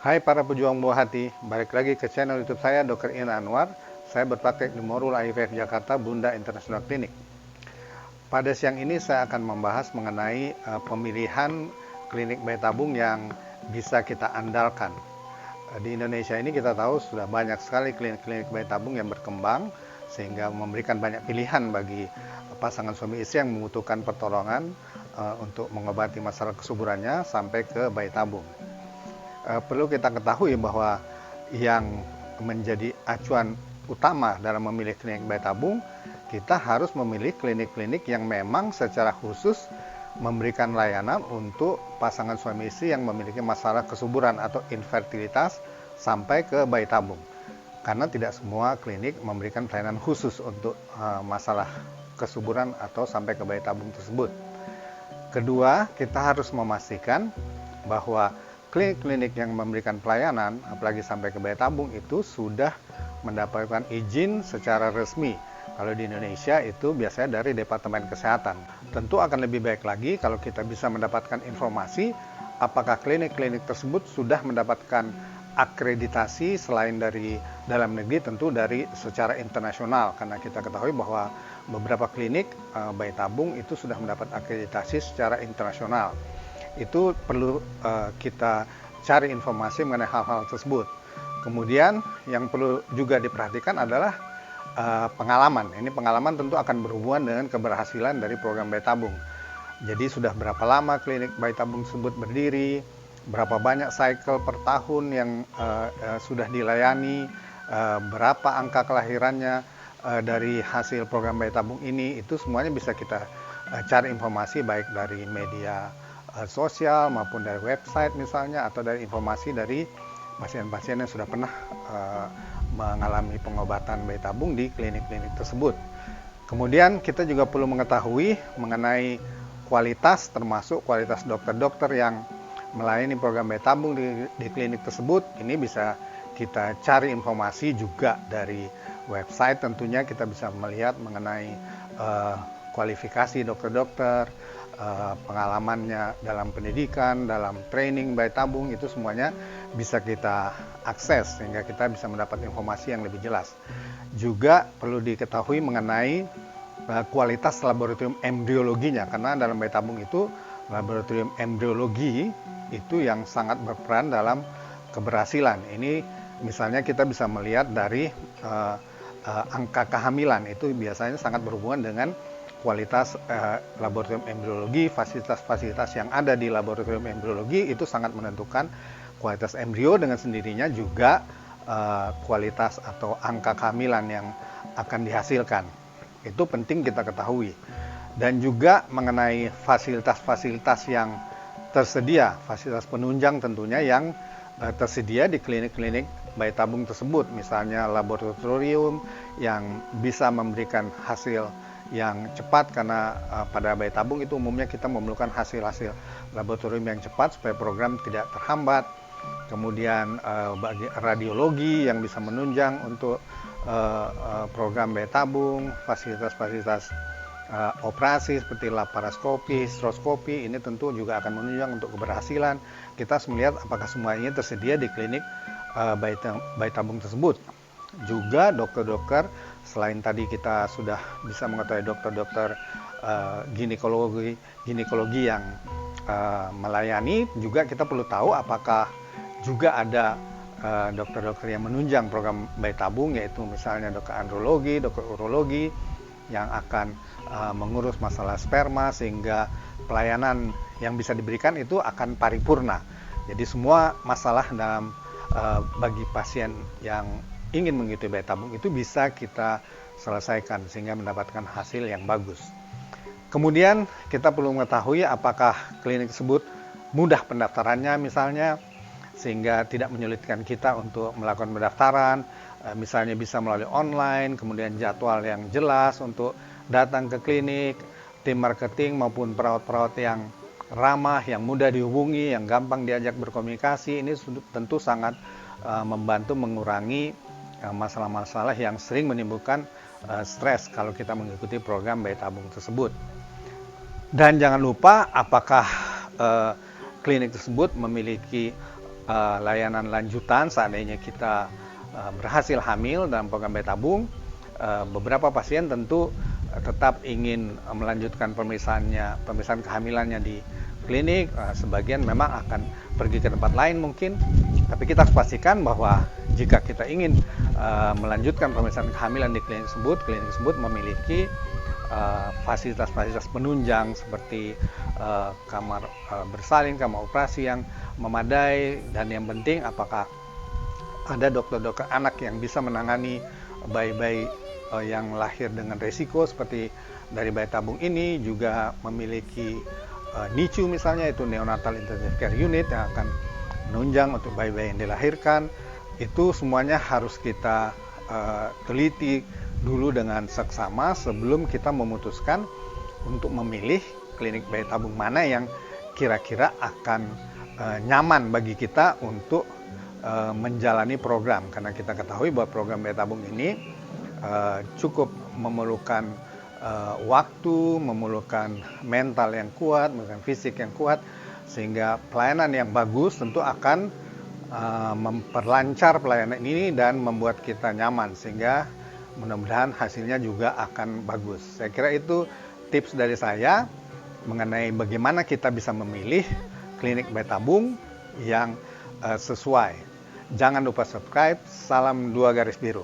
Hai para pejuang buah hati, balik lagi ke channel YouTube saya Dr. Ian Anwar. Saya berpraktek di Morul IVF Jakarta Bunda International Clinic. Pada siang ini saya akan membahas mengenai pemilihan klinik bayi tabung yang bisa kita andalkan. Di Indonesia ini kita tahu sudah banyak sekali klinik-klinik bayi tabung yang berkembang sehingga memberikan banyak pilihan bagi pasangan suami istri yang membutuhkan pertolongan untuk mengobati masalah kesuburannya sampai ke bayi tabung. Perlu kita ketahui bahwa yang menjadi acuan utama dalam memilih klinik bayi tabung, kita harus memilih klinik-klinik yang memang secara khusus memberikan layanan untuk pasangan suami istri yang memiliki masalah kesuburan atau infertilitas sampai ke bayi tabung. Karena tidak semua klinik memberikan pelayanan khusus untuk masalah kesuburan atau sampai ke bayi tabung tersebut. Kedua, kita harus memastikan bahwa klinik-klinik yang memberikan pelayanan, apalagi sampai ke bayi tabung, itu sudah mendapatkan izin secara resmi. Kalau di Indonesia itu biasanya dari Departemen Kesehatan. Tentu akan lebih baik lagi kalau kita bisa mendapatkan informasi apakah klinik-klinik tersebut sudah mendapatkan akreditasi selain dari dalam negeri, tentu dari secara internasional. Karena kita ketahui bahwa beberapa klinik bayi tabung itu sudah mendapat akreditasi secara internasional. Itu perlu kita cari informasi mengenai hal-hal tersebut. Kemudian yang perlu juga diperhatikan adalah pengalaman. Ini pengalaman tentu akan berhubungan dengan keberhasilan dari program bayi tabung. Jadi sudah berapa lama klinik bayi tabung tersebut berdiri, berapa banyak cycle per tahun yang sudah dilayani, berapa angka kelahirannya dari hasil program bayi tabung ini, itu semuanya bisa kita cari informasi baik dari media sosial maupun dari website misalnya, atau dari informasi dari pasien-pasien yang sudah pernah mengalami pengobatan bayi tabung di klinik-klinik tersebut. Kemudian kita juga perlu mengetahui mengenai kualitas, termasuk kualitas dokter-dokter yang melayani program bayi tabung di klinik tersebut. Ini bisa kita cari informasi juga dari website. Tentunya kita bisa melihat mengenai kualifikasi dokter-dokter, pengalamannya dalam pendidikan, dalam training bayi tabung, itu semuanya bisa kita akses sehingga kita bisa mendapat informasi yang lebih jelas. Juga perlu diketahui mengenai kualitas laboratorium embriologinya, karena dalam bayi tabung itu laboratorium embriologi itu yang sangat berperan dalam keberhasilan. Ini misalnya kita bisa melihat dari angka kehamilan, itu biasanya sangat berhubungan dengan kualitas laboratorium embriologi. Fasilitas-fasilitas yang ada di laboratorium embriologi itu sangat menentukan kualitas embrio, dengan sendirinya juga kualitas atau angka kehamilan yang akan dihasilkan. Itu penting kita ketahui. Dan juga mengenai fasilitas-fasilitas yang tersedia, fasilitas penunjang tentunya yang tersedia di klinik-klinik bayi tabung tersebut. Misalnya laboratorium yang bisa memberikan hasil yang cepat, karena pada bayi tabung itu umumnya kita memerlukan hasil-hasil laboratorium yang cepat supaya program tidak terhambat. Kemudian bagi radiologi yang bisa menunjang untuk program bayi tabung, fasilitas-fasilitas operasi seperti laparoskopi, histeroskopi, ini tentu juga akan menunjang untuk keberhasilan. Kita harus melihat apakah semua ini tersedia di klinik bayi tabung tersebut. Juga dokter-dokter, selain tadi kita sudah bisa mengetahui dokter-dokter ginekologi yang melayani, juga kita perlu tahu apakah juga ada dokter-dokter yang menunjang program bayi tabung, yaitu misalnya dokter andrologi, dokter urologi yang akan mengurus masalah sperma, sehingga pelayanan yang bisa diberikan itu akan paripurna. Jadi semua masalah dalam bagi pasien yang ingin mengikuti bayi tabung itu bisa kita selesaikan sehingga mendapatkan hasil yang bagus. Kemudian kita perlu mengetahui apakah klinik tersebut mudah pendaftarannya misalnya, sehingga tidak menyulitkan kita untuk melakukan pendaftaran. Misalnya bisa melalui online, kemudian jadwal yang jelas untuk datang ke klinik, tim marketing maupun perawat-perawat yang ramah, yang mudah dihubungi, yang gampang diajak berkomunikasi. Ini tentu sangat membantu mengurangi masalah-masalah yang sering menimbulkan stres kalau kita mengikuti program bayi tabung tersebut. Dan jangan lupa apakah klinik tersebut memiliki layanan lanjutan seandainya kita berhasil hamil dalam program bayi tabung. Beberapa pasien tentu tetap ingin melanjutkan pemeriksaan kehamilannya di klinik. Sebagian memang akan pergi ke tempat lain mungkin, tapi kita harus pastikan bahwa jika kita ingin melanjutkan pemeriksaan kehamilan di klinik tersebut memiliki fasilitas-fasilitas penunjang seperti kamar bersalin, kamar operasi yang memadai, dan yang penting apakah ada dokter-dokter anak yang bisa menangani bayi-bayi yang lahir dengan resiko seperti dari bayi tabung ini, juga memiliki NICU misalnya, itu Neonatal Intensive Care Unit yang akan menunjang untuk bayi-bayi yang dilahirkan. Itu semuanya harus kita teliti dulu dengan seksama sebelum kita memutuskan untuk memilih klinik bayi tabung mana yang kira-kira akan nyaman bagi kita untuk menjalani program. Karena kita ketahui bahwa program bayi tabung ini cukup memerlukan waktu, memerlukan mental yang kuat, memerlukan fisik yang kuat, sehingga pelayanan yang bagus tentu akan memperlancar pelayanan ini dan membuat kita nyaman, sehingga mudah-mudahan hasilnya juga akan bagus. Saya kira itu tips dari saya mengenai bagaimana kita bisa memilih klinik bayi tabung yang sesuai. Jangan lupa subscribe. Salam 2 garis biru.